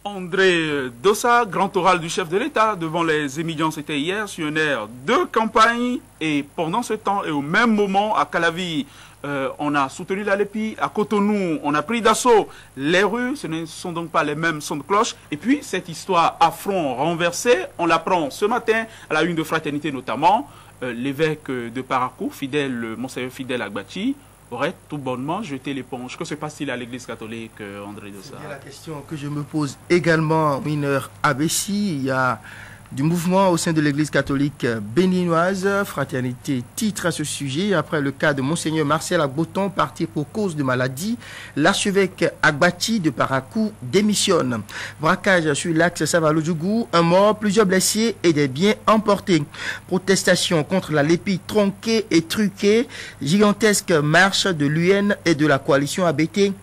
André Dossa, grand oral du chef de l'État devant les émigrants, c'était hier sur une aire de campagne. Et pendant ce temps et au même moment, à Calavi, on a soutenu la Lépi. À Cotonou, on a pris d'assaut les rues. Ce ne sont donc pas les mêmes sons de cloche. Et puis, cette histoire à front renversé, on l'apprend ce matin à la une de Fraternité notamment. L'évêque de Parakou, Monseigneur Fidèle Agbachi, aurait tout bonnement jeté l'éponge. Que se passe-t-il à l'église catholique, André Dossa? C'est la question que je me pose également, mineur Abessi. Il y a du mouvement au sein de l'église catholique béninoise. Fraternité titre à ce sujet. Après le cas de Monseigneur Marcel Agboton, parti pour cause de maladie, l'archevêque Agbachi de Parakou démissionne. Braquage sur l'axe Savalo-Djougou, un mort, plusieurs blessés et des biens emportés. Protestation contre la Lépi tronquée et truquée. Gigantesque marche de l'UN et de la coalition ABT.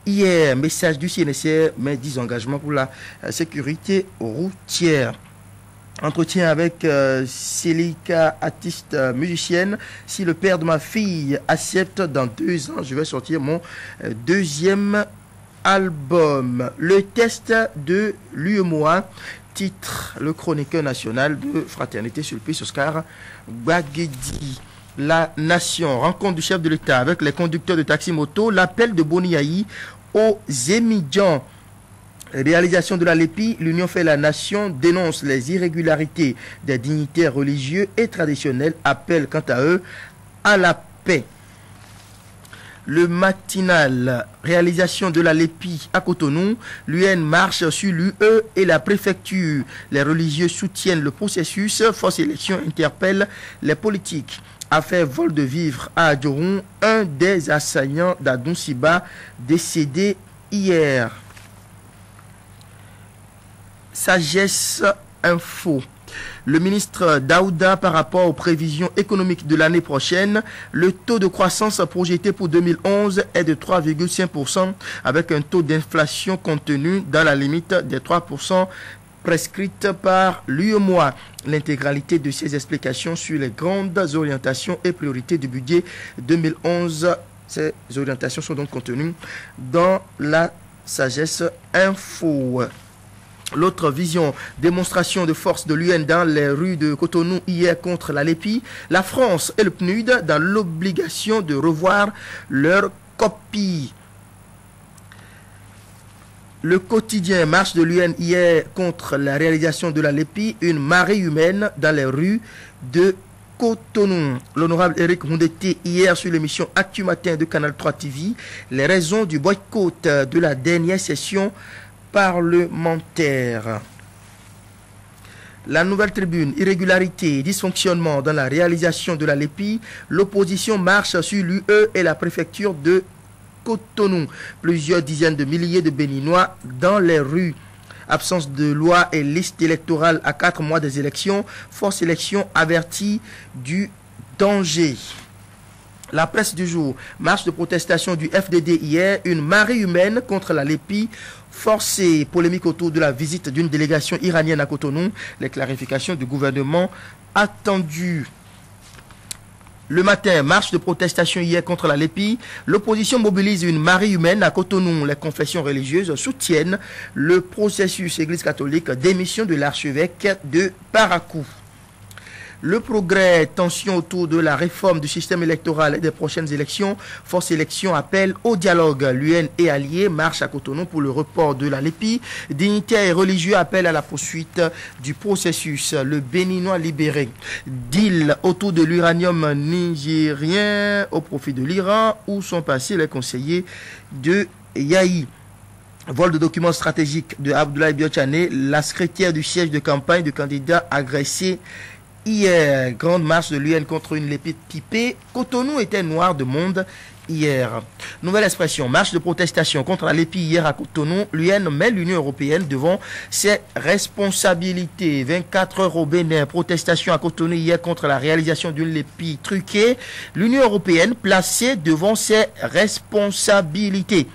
Hier, message du CNSR, mais 10 engagements pour la sécurité routière. Entretien avec Célika, artiste musicienne. Si le père de ma fille accepte, dans 2 ans, je vais sortir mon 2e album. Le test de l'UEMOA, titre le chroniqueur national de Fraternité Sulpice Oscar Bagedi. La Nation, rencontre du chef de l'État avec les conducteurs de taxi-moto, l'appel de Boniaï aux émigrants. Réalisation de la Lépi, l'Union fait la Nation dénonce les irrégularités des dignitaires religieux et traditionnels, appelle quant à eux à la paix. Le matinal, réalisation de la Lépi à Cotonou, l'UN marche sur l'UE et la préfecture. Les religieux soutiennent le processus, Force Élection interpelle les politiques. Affaire vol de vivres à Adjoron, un des assaillants d'Adon Siba décédé hier. Sagesse Info. Le ministre Daouda, par rapport aux prévisions économiques de l'année prochaine, le taux de croissance projeté pour 2011 est de 3,5% avec un taux d'inflation contenu dans la limite des 3% prescrite par l'UEMOA. L'intégralité de ces explications sur les grandes orientations et priorités du budget 2011, ces orientations sont donc contenues dans la Sagesse Info. L'autre vision, démonstration de force de l'UN dans les rues de Cotonou hier contre la Lépi. La France et le PNUD dans l'obligation de revoir leur copie. Le quotidien, marche de l'UN hier contre la réalisation de la Lépi, une marée humaine dans les rues de Cotonou. L'honorable Eric Mundete hier sur l'émission Actu Matin de Canal 3 TV, les raisons du boycott de la dernière session parlementaire. La Nouvelle Tribune, irrégularité et dysfonctionnement dans la réalisation de la Lépi. L'opposition marche sur l'UE et la préfecture de Cotonou. Plusieurs dizaines de milliers de Béninois dans les rues. Absence de loi et liste électorale à 4 mois des élections. Force élection avertie du danger. La presse du jour, marche de protestation du FDD hier, une marée humaine contre la Lépi forcée, polémique autour de la visite d'une délégation iranienne à Cotonou, les clarifications du gouvernement attendues. Le matin, marche de protestation hier contre la Lépi, l'opposition mobilise une marée humaine à Cotonou. Les confessions religieuses soutiennent le processus Église catholique démission de l'archevêque de Parakou. Le progrès, tension autour de la réforme du système électoral et des prochaines élections. Force élection appelle au dialogue. L'UN et alliés marchent à Cotonou pour le report de la Lépi. Dignitaires et religieux appellent à la poursuite du processus. Le Béninois libéré. Deal autour de l'uranium nigérien au profit de l'Iran. Où sont passés les conseillers de Yahi? Vol de documents stratégiques de Abdoulaye Biochane, la secrétaire du siège de campagne du candidat agressé hier. Grande marche de l'UN contre une lépée pipée. Cotonou était noir de monde hier. Nouvelle expression, marche de protestation contre la lépée hier à Cotonou. L'UN met l'Union européenne devant ses responsabilités. 24 heures au Bénin, protestation à Cotonou hier contre la réalisation d'une lépée truquée. L'Union européenne placée devant ses responsabilités.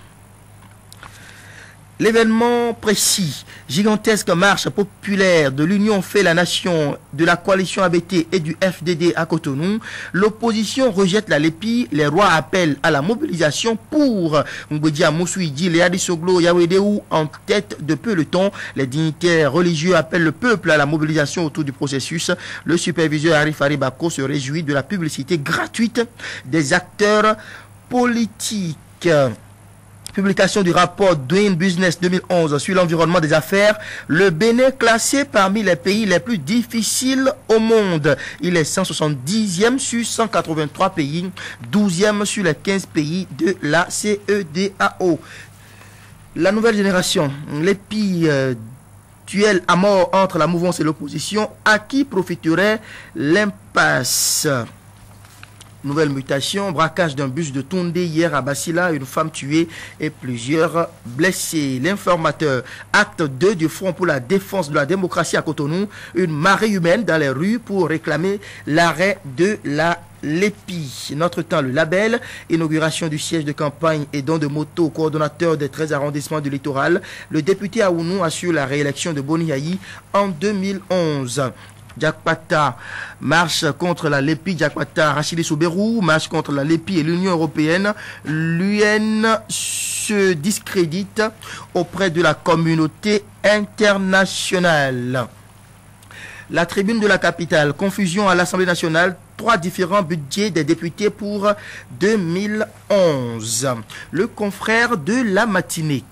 L'événement précis, gigantesque marche populaire de l'Union fait la nation, de la coalition ABT et du FDD à Cotonou. L'opposition rejette la lépée. Les rois appellent à la mobilisation pour Mboudia Moussuidi, Léadi Soglo, Yawedeu en tête de peloton. Les dignitaires religieux appellent le peuple à la mobilisation autour du processus. Le superviseur Arif Aribako se réjouit de la publicité gratuite des acteurs politiques. Publication du rapport Doing Business 2011 sur l'environnement des affaires. Le Bénin classé parmi les pays les plus difficiles au monde. Il est 170e sur 183 pays, 12e sur les 15 pays de la CEDAO. La nouvelle génération, l'épée duel à mort entre la mouvance et l'opposition, à qui profiterait l'impasse? Nouvelle mutation, braquage d'un bus de Toundé hier à Bassila, une femme tuée et plusieurs blessés. L'informateur, acte 2 du Front pour la défense de la démocratie à Cotonou, une marée humaine dans les rues pour réclamer l'arrêt de la lépée. Notre temps, le label, inauguration du siège de campagne et don de moto au coordonnateur des 13 arrondissements du littoral. Le député Aounou assure la réélection de Boni Yayi en 2011. Diakpata, marche contre la lépée. Diakpata, Rachidi Souberou, marche contre la lépée et l'Union européenne. L'UN se discrédite auprès de la communauté internationale. La tribune de la capitale, confusion à l'Assemblée nationale, 3 différents budgets des députés pour 2011. Le confrère de la matinée.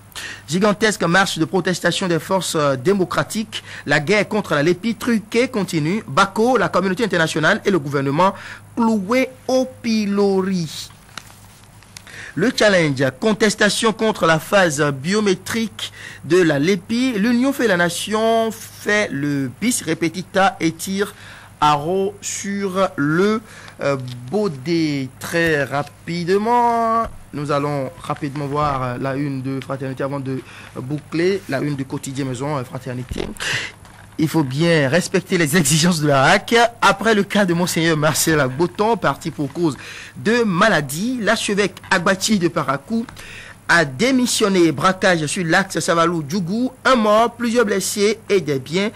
Gigantesque marche de protestation des forces démocratiques. La guerre contre la lépée truquée continue. Bako, la communauté internationale et le gouvernement cloués au pilori. Le challenge, contestation contre la phase biométrique de la lépée. L'Union fait la nation, fait le bis repetita et tire Haro sur le Bodé. Très rapidement, nous allons rapidement voir la une de Fraternité avant de boucler la une du quotidien Maison Fraternité. Il faut bien respecter les exigences de la RAC. Après le cas de Monseigneur Marcel Agboton, parti pour cause de maladie, l'archevêque Agbati de Parakou a démissionné. Braquage sur l'axe Savalou-Djougou, un mort, plusieurs blessés et des biens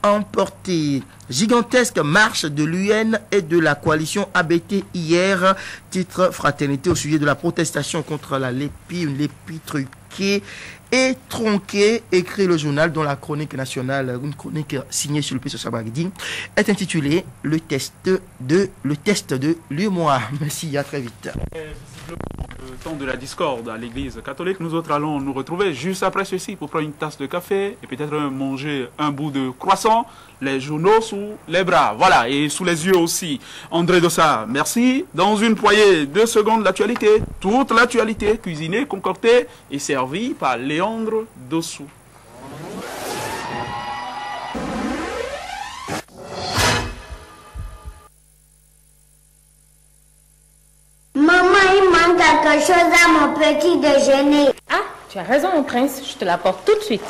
emportés. Gigantesque marche de l'UN et de la coalition ABT hier. Titre Fraternité au sujet de la protestation contre la lépée, une lépée truquée et tronquée, écrit le journal dont la chronique nationale, une chronique signée sur le PC Sabagdi, est intitulée Le test de l'humour. Merci, à très vite. Le temps de la discorde à l'église catholique, nous autres allons nous retrouver juste après ceci pour prendre une tasse de café et peut-être manger un bout de croissant, les journaux sous les bras, voilà, et sous les yeux aussi. André Dossard, merci. Dans une poignée de secondes, l'actualité, toute l'actualité cuisinée, concoctée et servie par Léandre Dossou. Maman, il manque quelque chose à mon petit déjeuner. Ah, tu as raison, mon prince. Je te l'apporte tout de suite.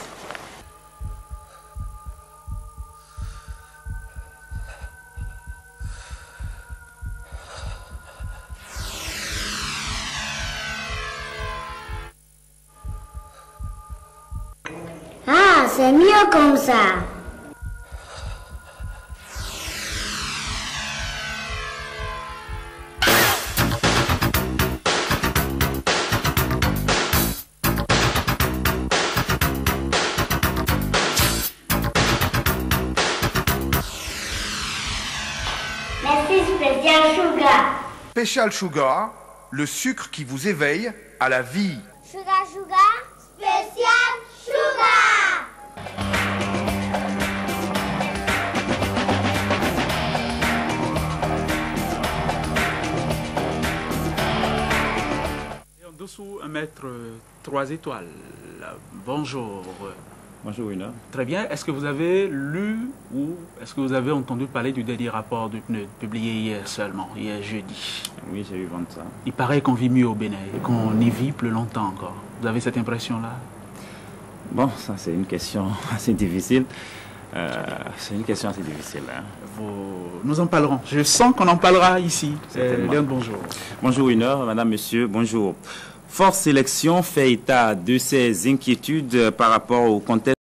Ah, c'est mieux comme ça. Merci, Special Sugar. Special Sugar, le sucre qui vous éveille à la vie. Sugar, Special Sugar. Et en dessous, 1 mètre 3 étoiles. Bonjour. Bonjour, Winner. Très bien. Est-ce que vous avez lu ou est-ce que vous avez entendu parler du dernier rapport du PNUD, publié hier seulement, hier jeudi? Oui, j'ai eu vendre ça. Il paraît qu'on vit mieux au Bénin et qu'on y vit plus longtemps encore. Vous avez cette impression-là? Bon, ça c'est une question assez difficile. C'est une question assez difficile. Hein. Nous en parlerons. Je sens qu'on en parlera ici. Léon, bonjour. Bonjour, Winner, madame, monsieur, bonjour. Force Sélection fait état de ses inquiétudes par rapport au contexte